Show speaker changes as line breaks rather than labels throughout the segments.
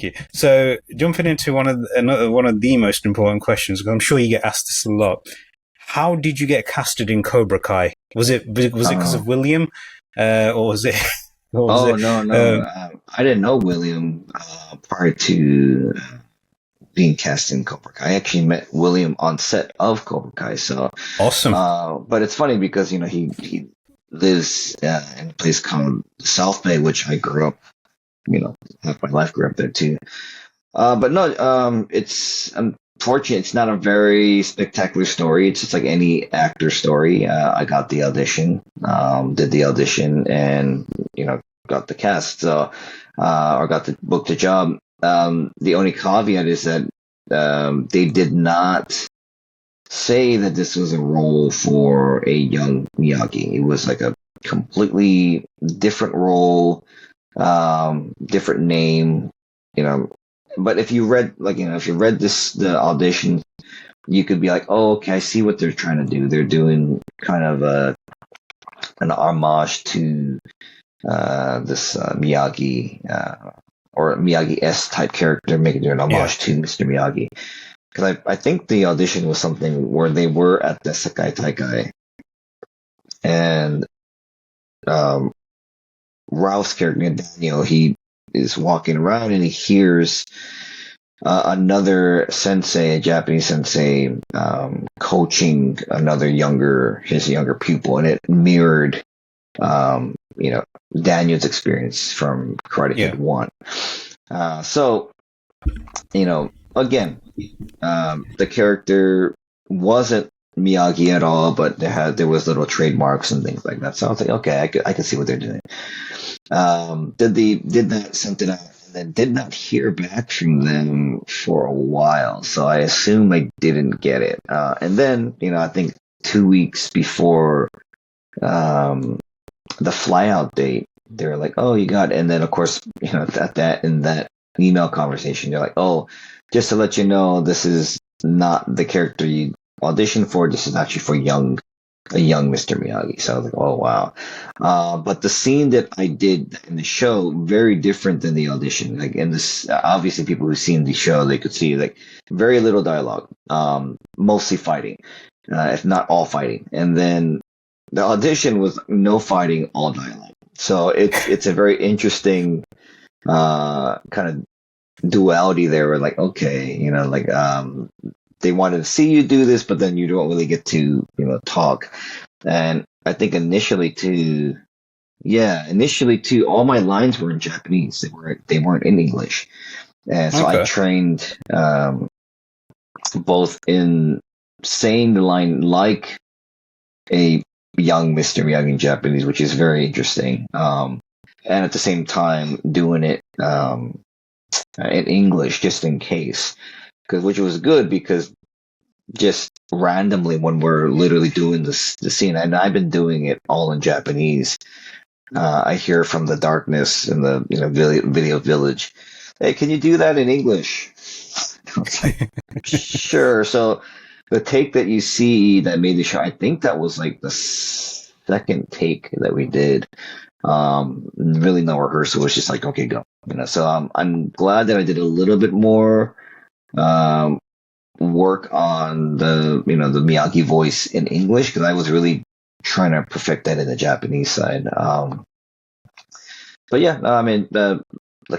Thank you. So, jumping into one of the most important questions, because I'm sure you get asked this a lot. How did you get casted in Cobra Kai? Was it because of William, or was it?
No. I didn't know William prior to being cast in Cobra Kai. I actually met William on set of Cobra Kai. So
awesome.
But it's funny because he lives in a place called South Bay, which I grew up. Half my life grew up there too. But no, it's unfortunate. It's not a very spectacular story. It's just like any actor story. I got the audition, did the audition, and got the cast. So, or got the booked the job. The only caveat is that they did not say that this was a role for a young Miyagi. It was like a completely different role. Different name, but if you read the audition, you could be like, oh, okay, I see what they're trying to do. They're doing kind of an homage to this Miyagi or Miyagi-esque type character, making an homage to Mr. Miyagi. Because I think the audition was something where they were at the Sekai Taikai, and Ralph's character, Daniel, he is walking around and he hears another sensei, a Japanese sensei, coaching his younger pupil, and it mirrored, Daniel's experience from Karate Kid 1. So, again, the character wasn't Miyagi at all, but there was little trademarks and things like that. So I was like, okay, I could see what they're doing. Did that sent it out, and then did not hear back from them for a while. So I assume I didn't get it. And then I think 2 weeks before the flyout date, they were like, "Oh, you got it." And then of course, in that email conversation, they're like, "Oh, just to let you know, this is not the character you audition for. This is actually for a young Mr. Miyagi." So I was like, oh wow. But the scene that I did in the show, very different than the audition. Like in this, obviously people who've seen the show, they could see like very little dialogue, mostly fighting, if not all fighting. And then the audition was no fighting, all dialogue. So it's a very interesting kind of duality there. Where like, okay, they wanted to see you do this, but then you don't really get to, talk. And I think initially too, all my lines were in Japanese. They weren't in English. And so I trained both in saying the line like a young Mr. Miyagi in Japanese, which is very interesting. And at the same time doing it in English just in case. Which was good because just randomly when we're literally doing the scene, and I've been doing it all in Japanese, I hear from the darkness in the video village, "Hey, can you do that in English?" I was like, sure. So the take that you see that made the show, I think that was like the second take that we did. Really no rehearsal. It was just like, okay, go. So I'm glad that I did a little bit more work on the the Miyagi voice in English, because I was really trying to perfect that in the Japanese side. But yeah, I mean the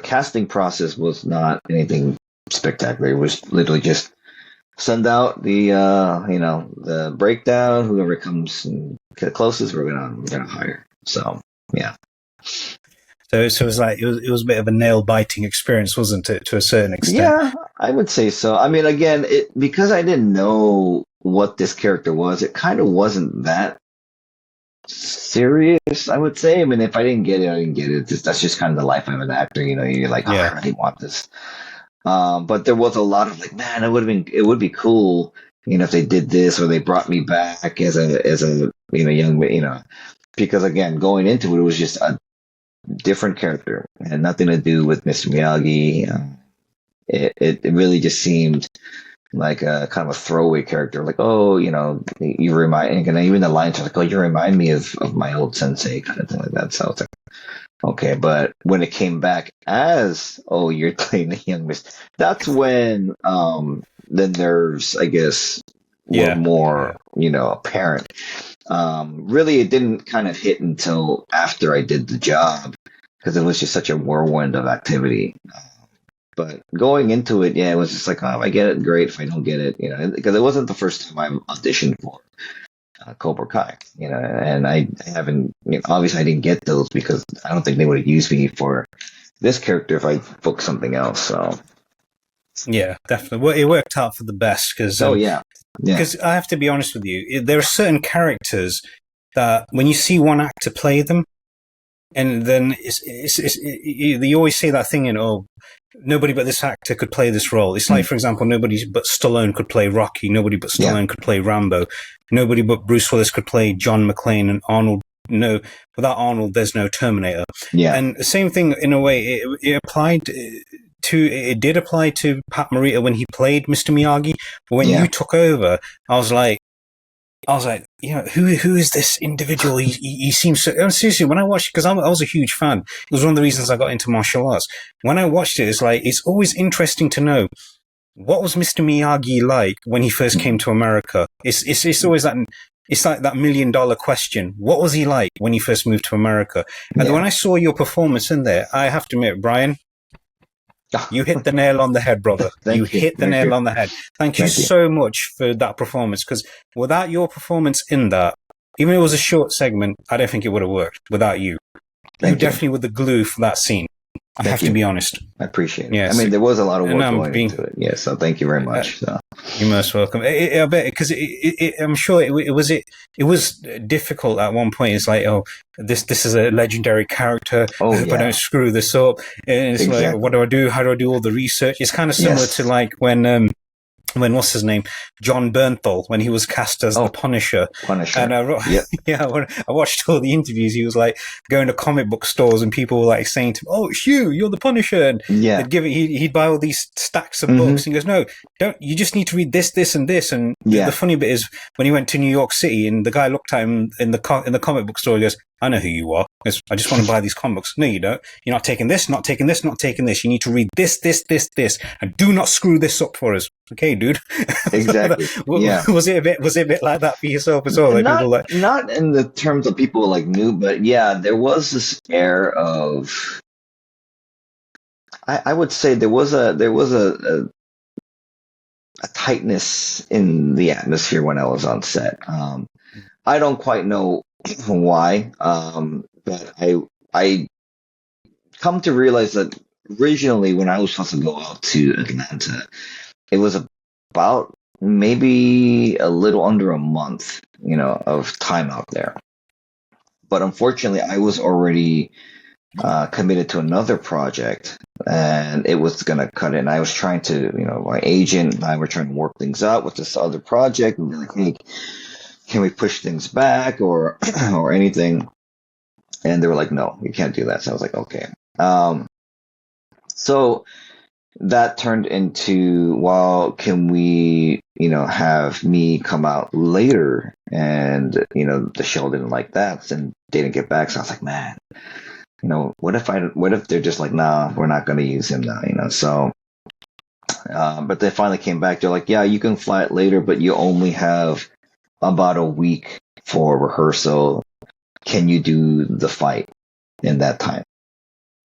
casting process was not anything spectacular. It was literally just send out the the breakdown. Whoever comes and get closest, we're gonna hire. So yeah.
So it was like it was a bit of a nail biting experience, wasn't it, to a certain extent?
Yeah, I would say so. I mean, again, because I didn't know what this character was, it kind of wasn't that serious, I would say. I mean, if I didn't get it, I didn't get it. That's just kind of the life of an actor. You're like, oh, I really want this. But there was a lot of like, man, it would be cool, if they did this or they brought me back as a young, because again, going into it was just a different character. It had nothing to do with Mr. Miyagi. It really just seemed like a kind of a throwaway character. Like, oh, you remind, and even the lines are like, oh, you remind me of my old sensei, kind of thing like that. So it's like, Okay, but when it came back as, oh, you're playing the young Miss, that's when the nerves, I guess, were
Yeah, yeah,
more, apparent. Really, it didn't kind of hit until after I did the job because it was just such a whirlwind of activity. But going into it, yeah, it was just like, oh, if I get it, great. If I don't get it, because it wasn't the first time I auditioned for Cobra Kai, and I haven't, obviously I didn't get those because I don't think they would have used me for this character if I booked something else. So,
yeah, definitely. Well, it worked out for the best
oh yeah, yeah,
because I have to be honest with you, there are certain characters that when you see one actor play them, and then you always say that thing, nobody but this actor could play this role. It's like, for example, nobody but Stallone could play Rocky. Nobody but
yeah,
Stallone could play Rambo. Nobody but Bruce Willis could play John McClane and Arnold. No, without Arnold, there's no Terminator.
yeah,
And the same thing, in a way, it did apply to Pat Morita when he played Mr. Miyagi. But when
yeah,
you took over, I was like, who is this individual? He seems so. Seriously, when I watched, because I was a huge fan, it was one of the reasons I got into martial arts. When I watched it, it's always interesting to know what was Mr. Miyagi like when he first came to America. It's always that. It's like that $1 million question. What was he like when he first moved to America? And
yeah.
when I saw your performance in there, I have to admit, Brian, you hit the nail on the head, brother. You
Thank you,
hit the
thank you,
nail on the head. Thank you
thank you,
so much for that performance, because without your performance in that, even if it was a short segment, I don't think it would have worked without you. You
thank you,
definitely were the glue for that scene. I
thank
have to
you.
be honest.
I appreciate it. I
Yes.
mean, there was a lot of
And
work
I'm
going
being,
into it. Yeah, so thank you very much. So,
you're most welcome. I bet, because I'm sure it was difficult at one point. It's like, oh, this is a legendary character.
oh
I hope I
yeah,
don't screw this up. And it's like,
exactly.
what do I do? How do I do all the research? It's kind of similar to
Yes.
like when what's his name, John Bernthal, when he was cast as the
Oh,
Punisher.
Punisher.
And
Yep.
yeah, when I watched all the interviews, he was like going to comic book stores and people were like saying to him, "Oh, it's you're the Punisher." And
Yeah.
they'd give it, he'd buy all these stacks of books. And he goes, "No, don't. You just need to read this, this, and this." And
Yeah.
the funny bit is when he went to New York City and the guy looked at him in the comic book store, he goes, "I know who you are. I just want to buy these comic books." "No, you don't. You're not taking this, not taking this, not taking this. You need to read this, this, this, this, and do not screw this up for us." Okay, dude.
Exactly. Yeah.
Was it a bit like that for yourself as well? Like
Not
people like,
not in the terms of people like new, but yeah, there was this air of I would say there was a tightness in the atmosphere when I was on set. I don't quite know why, but I come to realize that originally when I was supposed to go out to Atlanta, it was about maybe a little under a month, of time out there. But unfortunately, I was already committed to another project, and it was going to cut in. I was trying to, my agent and I were trying to work things out with this other project and be like, hey, can we push things back or or anything? And they were like, no, you can't do that. So I was like, okay. So that turned into, well, can we, have me come out later? And, the show didn't like that and they didn't get back. So I was like, man, what if they're just like, nah, we're not going to use him now, so, but they finally came back. They're like, yeah, you can fly it later, but you only have about a week for rehearsal. Can you do the fight in that time?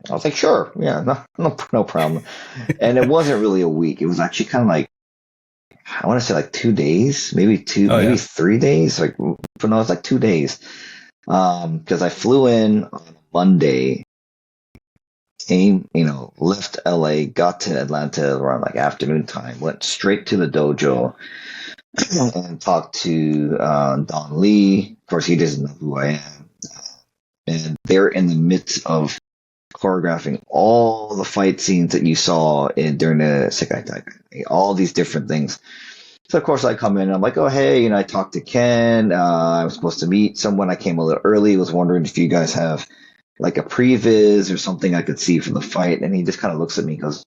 I was like, sure, yeah, no problem. And it wasn't really a week. It was actually kind of like, I want to say like 2 days, maybe maybe 3 days. But no, it's like 2 days. Because I flew in on Monday, left LA, got to Atlanta around like afternoon time, went straight to the dojo and talked to Don Lee. Of course, he doesn't know who I am. And they're in the midst of choreographing all the fight scenes that you saw during the Sekai Taikai, all these different things. So of course I come in and I'm like, oh hey, I talked to Ken. I was supposed to meet someone. I came a little early. Was wondering if you guys have like a previs or something I could see for the fight. And he just kind of looks at me and goes,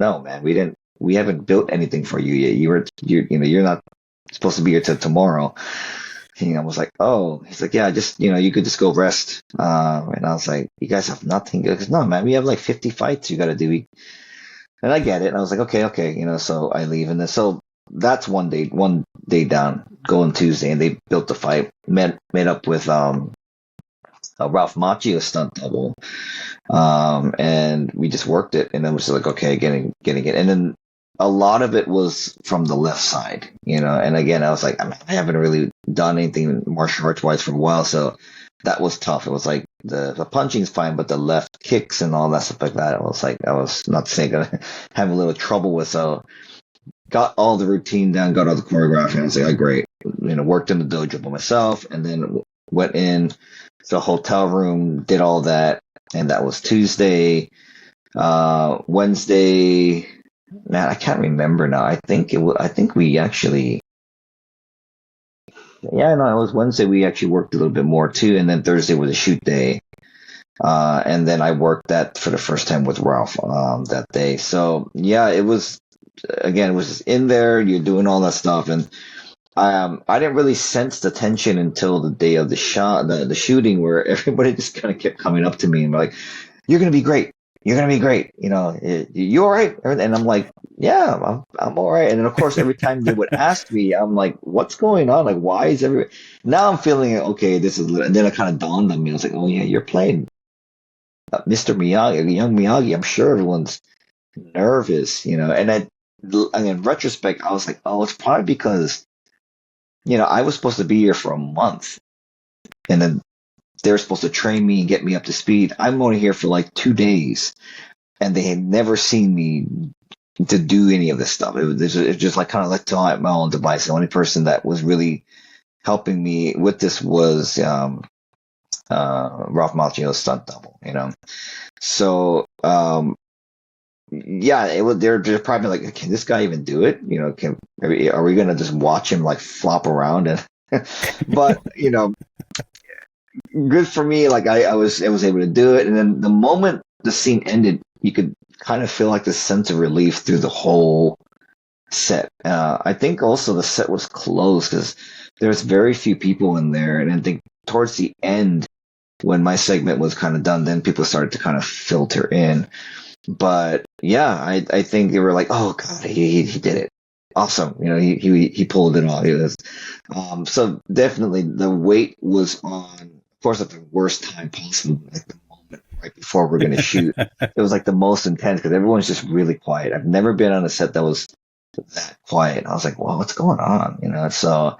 no man, we haven't built anything for you yet. You're not supposed to be here till tomorrow. I was like, oh, he's like, yeah, just, you could just go rest. And I was like, you guys have nothing. He goes, no, man, we have like 50 fights you got to do. And I get it. And I was like, okay, so I leave. And then, so that's one day down, going Tuesday, and they built the fight, met up with, Ralph Macchio stunt double. And we just worked it, and then was like, okay, getting it. And then a lot of it was from the left side, and again, I was like, I haven't really done anything martial arts wise for a while, so that was tough. It was like the punching's fine, but the left kicks and all that stuff like that, I was not saying gonna have a little trouble with. So got all the routine down, got all the choreography, and I was like, oh, great. Worked in the dojo by myself, and then went in the hotel room, did all that, and that was Tuesday. Wednesday, man, I can't remember now. I think we actually, yeah, no, it was Wednesday. We actually worked a little bit more too, and then Thursday was a shoot day. And then I worked that for the first time with Ralph that day. So yeah, it was just in there. You're doing all that stuff, and I didn't really sense the tension until the day of the shooting, where everybody just kind of kept coming up to me and be like, "You're gonna be great. You're gonna be great. You all right?" And I'm like, "Yeah, I'm all right." And then of course, every time they would ask me, I'm like, "What's going on? Like, why is everybody?" Now I'm feeling okay. This is, and then it kind of dawned on me. I was like, "Oh yeah, you're playing Mr. Miyagi, young Miyagi. I'm sure everyone's nervous, And in retrospect, I was like, "Oh, it's probably because." I was supposed to be here for a month, and then they were supposed to train me and get me up to speed. I'm only here for like 2 days, and they had never seen me to do any of this stuff. It was just like kind of like on my own device. The only person that was really helping me with this was Ralph Macchio's stunt double. So yeah, they're probably like, can this guy even do it? Are we gonna just watch him like flop around? And but good for me. Like I was able to do it, and then the moment the scene ended, you could kind of feel like this sense of relief through the whole set. I think also the set was closed because there's very few people in there, and I think towards the end, when my segment was kind of done, then people started to kind of filter in. But yeah, I think they were like, oh god, he did it, awesome. He pulled it off. It was so definitely the weight was on, of course, at the worst time possible, like the moment right before we're gonna shoot. It was like the most intense because everyone's just really quiet. I've never been on a set that was that quiet. I was like, well, what's going on? So.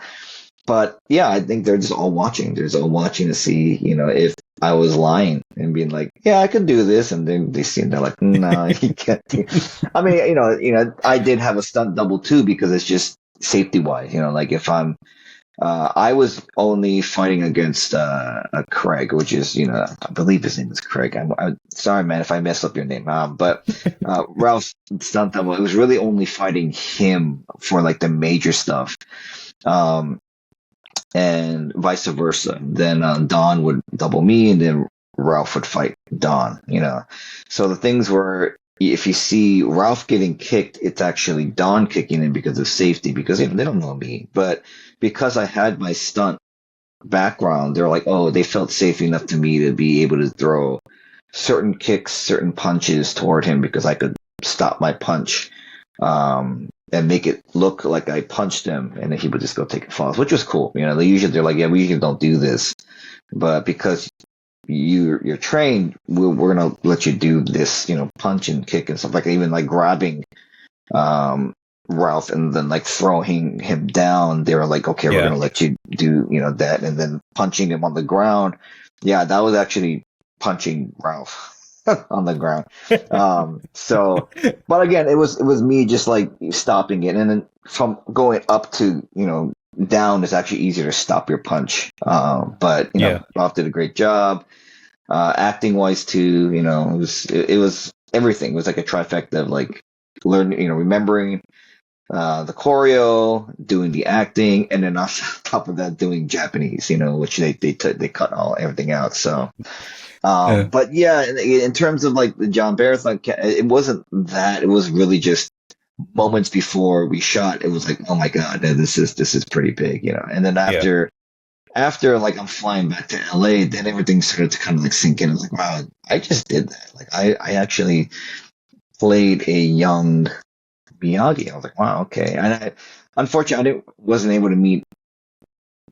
But yeah, I think they're just all watching. They're just all watching to see, if I was lying and being like, yeah, I can do this. And then they see, they're like, no, you can't do it. I mean, I did have a stunt double too, because it's just safety wise, like if I was only fighting against Craig, which is, I believe his name is Craig. I'm sorry, man, if I mess up your name. But Ralph's stunt double, it was really only fighting him for like the major stuff. And vice versa. Then Don would double me, and then Ralph would fight Don. So the things were, if you see Ralph getting kicked, it's actually Don kicking him because of safety, because they don't know me. But because I had my stunt background, they're like, oh, they felt safe enough to me to be able to throw certain kicks, certain punches toward him, because I could stop my punch. And make it look like I punched him, and then he would just go take it falls, which was cool. They're like, yeah, we usually don't do this, but because you're trained, we're gonna let you do this, punch and kick and stuff, like even like grabbing Ralph and then like throwing him down. They were like, okay, we're gonna let you do that, and then punching him on the ground. Yeah, that was actually punching Ralph on the ground. So, but again, it was me just like stopping it, and then from going up to down is actually easier to stop your punch. But Ralph did a great job, acting wise too. It was everything. It was like a trifecta of like learning, remembering the choreo, doing the acting, and then on top of that, doing Japanese. Which they cut everything out. So. But yeah, in terms of like the John Barrett, like it wasn't that. It was really just moments before we shot. It was like, oh my god, this is pretty big, And then after after like I'm flying back to LA, then everything started to kind of like sink in. I was like, wow, I just did that. Like I actually played a young Miyagi. I was like, wow, okay. And unfortunately, wasn't able to meet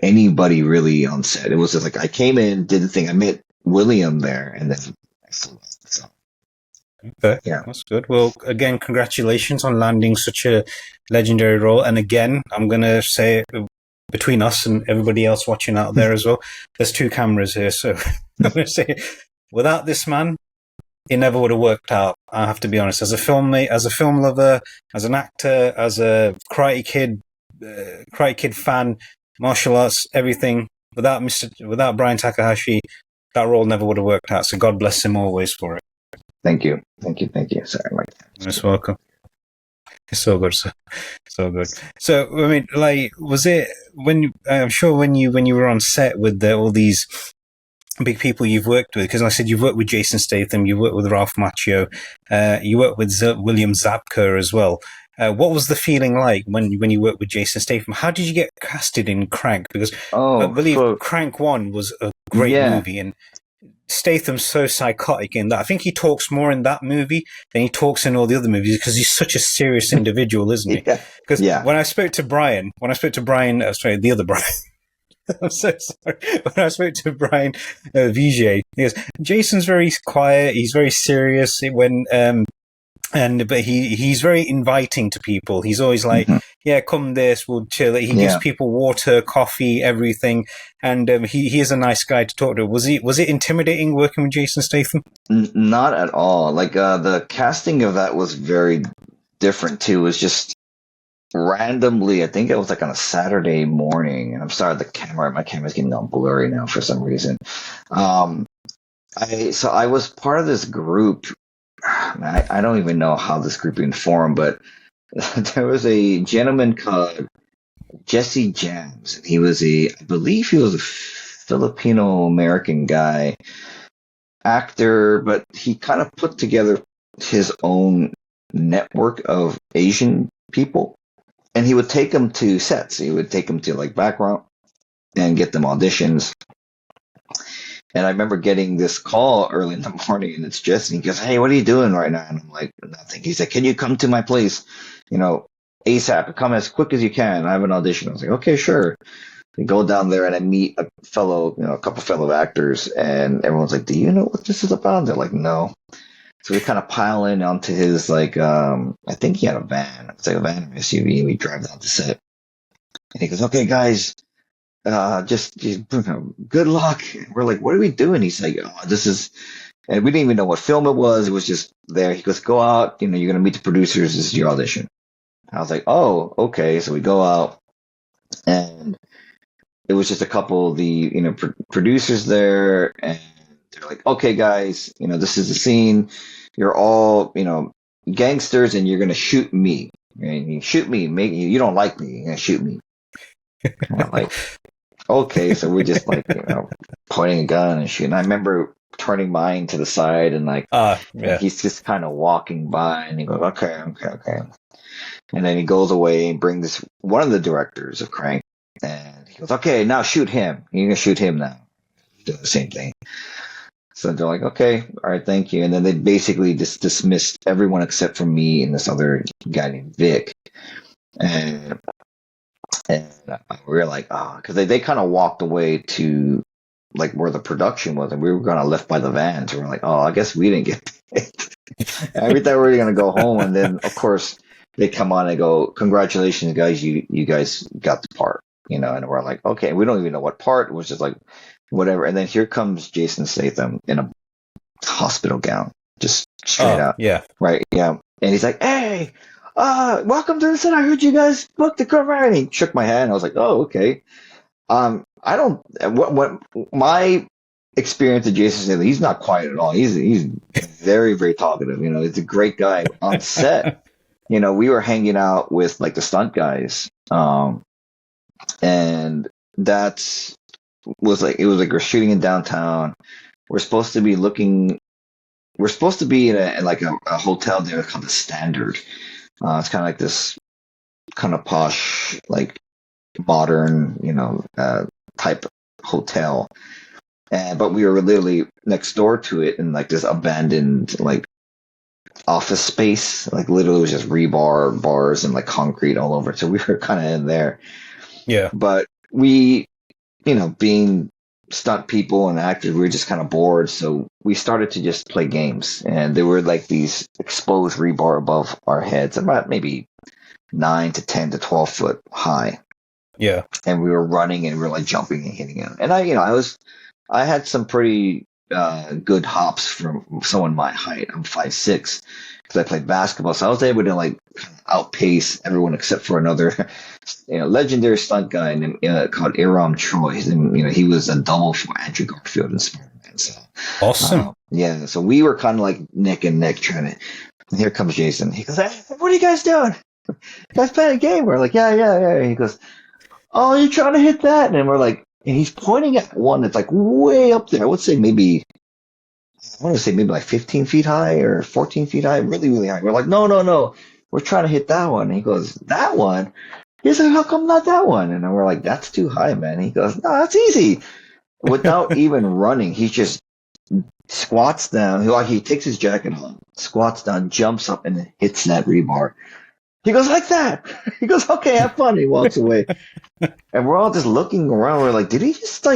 anybody really on set. It was just like I came in, did the thing. I met William there, and then I flew off. So
Okay,
yeah,
that's good. Well, again, congratulations on landing such a legendary role. And again, I'm going to say, between us and everybody else watching out there as well, there's two cameras here. So I'm going to say, without this man, it never would have worked out. I have to be honest. As a filmmate, as a film lover, as an actor, as a Karate Kid fan, martial arts, everything. Without Brian Takahashi, that role never would have worked out. So God bless him always for it.
thank you, thank you, thank you. Sorry, Mike.
Most welcome. It's so good, so good. So, I mean, like, was it I'm sure when you were on set with all these big people you've worked with, because I said you've worked with Jason Statham, you worked with Ralph Macchio, you worked with William Zabka as well. What was the feeling like when you worked with Jason Statham? How did you get casted in Crank? Because I believe Crank 1 was a great movie, and Statham's so psychotic in that. I think he talks more in that movie than he talks in all the other movies because he's such a serious individual, isn't he? Because when I spoke to Brian, sorry, the other Brian, I'm so sorry. When I spoke to Brian Vijay, he goes, Jason's very quiet, he's very serious but he's very inviting to people. He's always like, yeah, come this, we'll chill. He gives people water, coffee, everything. And he is a nice guy to talk to. Was it intimidating working with Jason Statham?
Not at all. Like the casting of that was very different too. It was just randomly, I think it was like on a Saturday morning, and I'm sorry, my camera's getting all blurry now for some reason. I was part of this group. I don't even know how this group being formed, but there was a gentleman called Jesse Jams, and I believe he was a Filipino American guy, actor, but he kind of put together his own network of Asian people, and he would take them to sets. He would take them to like background and get them auditions. And I remember getting this call early in the morning, and it's Jesse. And he goes, "Hey, what are you doing right now?" And I'm like, "Nothing." He said, "Can you come to my place, ASAP? Come as quick as you can. I have an audition." I was like, "Okay, sure." We go down there, and I meet a couple fellow actors, and everyone's like, "Do you know what this is about?" They're like, "No." So we kind of pile in onto his I think he had a van. It's like a van or SUV. We drive down to set, and he goes, "Okay, guys." Just good luck. We're like, what are we doing? He's like, oh, this is, and we didn't even know what film it was. It was just there. He goes, go out. You're going to meet the producers. This is your audition. I was like, oh, okay. So we go out, and it was just a couple of the, producers there, and they're like, okay, guys, this is the scene. You're all, gangsters, and you're going to shoot me. And you shoot me. You don't like me. You're going to shoot me. And I'm like, okay, so we're just like, pointing a gun and shooting. I remember turning mine to the side and he's just kind of walking by and he goes, okay. And then he goes away and brings one of the directors of Crank and he goes, okay, now shoot him. You're going to shoot him now. Do the same thing. So they're like, okay, all right, thank you. And then they basically just dismissed everyone except for me and this other guy named Vic. And we were like, because they kind of walked away to like where the production was, and we were kind of left by the van. So we're like, I guess we didn't get paid. And we thought we were going to go home, and then of course they come on and go, congratulations, guys, you guys got the part, and we're like, okay, we don't even know what part. It was just like whatever. And then here comes Jason Statham in a hospital gown, just straight out, right, yeah, and he's like, hey. Welcome to the set. I heard you guys booked the cover, and he shook my hand. I was like, oh, okay. I don't. What my experience of Jason Statham, he's not quiet at all. He's very, very talkative. He's a great guy on set. We were hanging out with like the stunt guys, and it was like we're shooting in downtown. We're supposed to be in a hotel there called the Standard. It's kind of like this kind of posh, like modern, type hotel. But we were literally next door to it in like this abandoned like office space. Like literally it was just rebar bars and like concrete all over. So we were kind of in there.
Yeah.
But we, being stunt people and actors, we were just kind of bored. So we started to just play games. And there were like these exposed rebar above our heads, about maybe 9 to 10 to 12 foot high.
Yeah.
And we were running and we were like jumping and hitting it. And I had some pretty good hops from someone my height. I'm 5'6" because I played basketball, so I was able to like outpace everyone except for another, legendary stunt guy named, called Aram Troy. And he was a double for Andrew Garfield in Spider-Man. So
Awesome.
yeah, so we were kind of like neck and neck trying to. And here comes Jason. He goes, "Hey, what are you guys doing? You guys playing a game?" We're like, yeah. He goes, "Oh, you're trying to hit that?" And we're like. And he's pointing at one that's like way up there. I want to say maybe like 15 feet high or 14 feet high, really, really high. We're like, no. We're trying to hit that one. And he goes, "That one?" He's like, "How come not that one?" And we're like, "That's too high, man." He goes, "No, that's easy." Without even running, he just squats down. He takes his jacket off, squats down, jumps up, and hits that rebar. He goes, "Like that." He goes, "Okay, have fun." He walks away. And we're all just looking around. We're like, did he just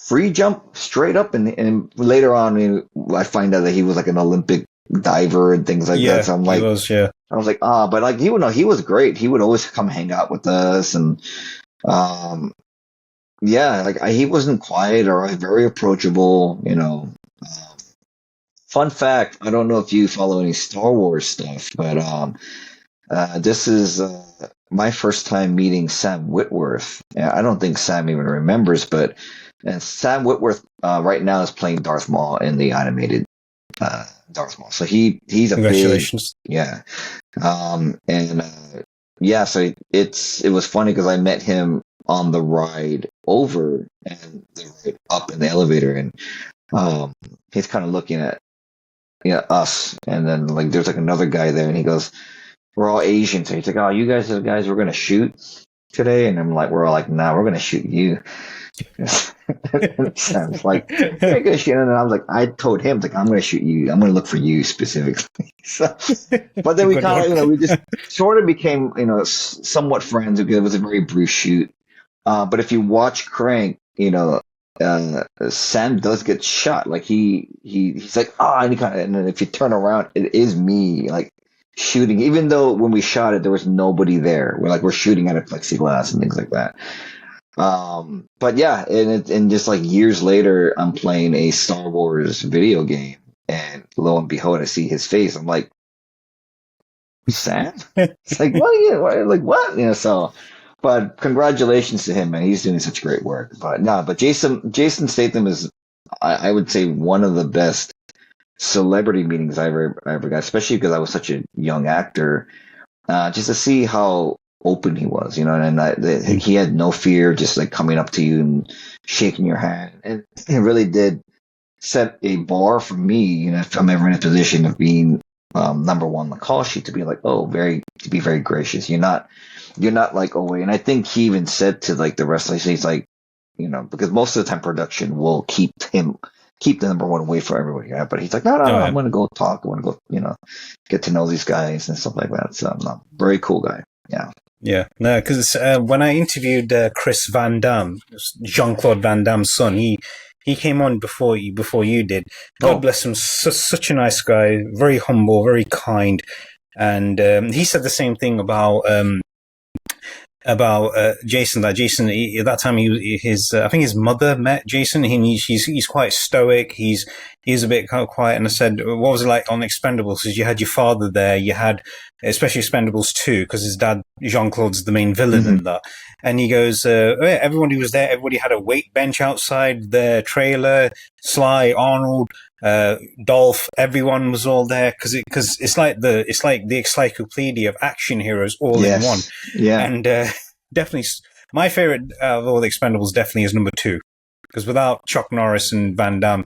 free jump straight up? And later on, I find out that he was like an Olympic diver and things like that. So I'm like, I was like, but like he was great. He would always come hang out with us. And, he wasn't quiet or very approachable, Fun fact, I don't know if you follow any Star Wars stuff, but this is my first time meeting Sam Witwer. I don't think Sam even remembers, but Sam Witwer right now is playing Darth Maul in the animated Darth Maul. So he's a
Congratulations.
So it was funny because I met him on the ride over and the ride up in the elevator, and he's kind of looking at us, and then like there's like another guy there, and he goes, "We're all Asian," so he's like, "Oh, you guys are the guys we're gonna shoot today?" And we're all like, "Nah, we're gonna shoot you." Sounds like we're gonna shoot, and then I was like, I told him like, "I'm gonna shoot you. I'm gonna look for you specifically." So, but then we kind of we just sort of became somewhat friends. It was a very brief shoot, but if you watch Crank, Sam does get shot. Like he's like, and then if you turn around, it is me like shooting. Even though when we shot it, there was nobody there. We're shooting at a plexiglass and things like that. But yeah, and just like years later, I'm playing a Star Wars video game, and lo and behold, I see his face. I'm like, "Sam?" It's like, what? Like what? So. But congratulations to him, man. He's doing such great work. But Jason Statham is, I would say, one of the best celebrity meetings I ever got, especially because I was such a young actor. Just to see how open he was, and he had no fear, just like coming up to you and shaking your hand. And it really did set a bar for me, if I'm ever in a position of being number one, like call sheet, to be like, to be very gracious. You're not like, and I think he even said to like the wrestlers, he's like, because most of the time production will keep the number one away from everybody. Yeah? But he's like, no, I'm going to go talk. I want to go, get to know these guys and stuff like that. So no, very cool guy. Yeah.
Yeah. No, because when I interviewed Chris Van Damme, Jean-Claude Van Damme's son, he came on before you did. God bless him. Such a nice guy, very humble, very kind. And he said the same thing about Jason. That Jason, at that time, I think his mother met Jason. He's quite stoic. He's a bit kind of quiet. And I said, "What was it like on Expendables?" Because you had your father there. You had, especially Expendables 2, because his dad Jean-Claude's the main villain in that. And he goes, everybody was there. Everybody had a weight bench outside the trailer. Sly, Arnold, Dolph, everyone was all there because it's like the encyclopedia of action heroes all in one.
Yeah,
and definitely my favorite of all the Expendables definitely is number 2, because without Chuck Norris and Van Damme,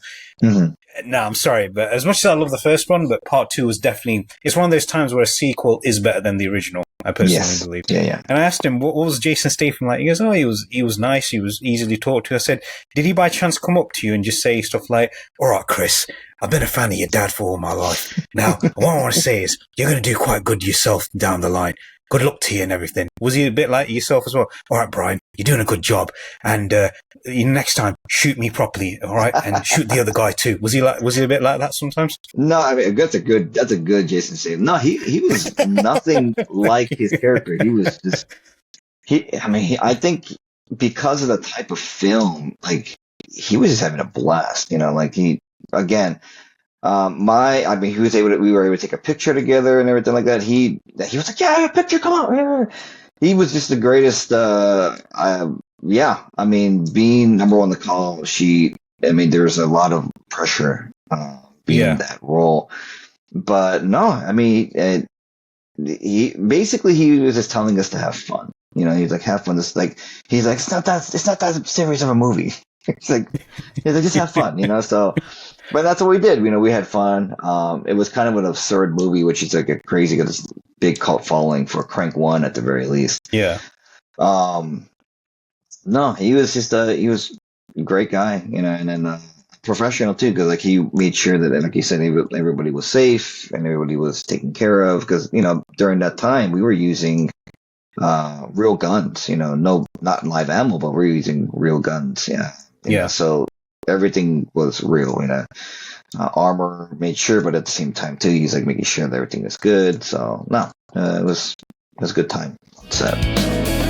No, I'm sorry, but as much as I love the first one, but part two was definitely, it's one of those times where a sequel is better than the original. I personally believe.
Yeah.
And I asked him, what was Jason Statham like? He goes, oh, he was nice. He was easily talked to. I said, did he by chance come up to you and just say stuff like, all right, Chris, I've been a fan of your dad for all my life. Now, what I want to say is you're going to do quite good yourself down the line. Good luck to you and everything. Was he a bit like yourself as well? All right, Brian, you're doing a good job. And next time, shoot me properly, all right? And shoot the other guy too. Was he a bit like that sometimes?
No, I mean that's a good Jason Statham. No, he was nothing like his character. He was just I think because of the type of film, like he was just having a blast. Like he again. He was we were able to take a picture together and everything like that. He was like, yeah, a picture, come on. He was just the greatest. Being number one on the call sheet, there's a lot of pressure, being in that role. But no, he was just telling us to have fun. He's like, have fun. He's like, it's not that serious of a movie. It's like, just have fun, so. But that's what we did. We had fun. It was kind of an absurd movie, which is like a crazy, this big cult following for Crank One at the very least.
Yeah.
No, he was just he was a great guy, and then professional too, because like he made sure that, like you said, everybody was safe and everybody was taken care of. Because during that time we were using real guns. Not live ammo, but we're using real guns. Yeah. So everything was real, armor made sure, but at the same time too, he's like making sure that everything is good. So no, it was a good time on set.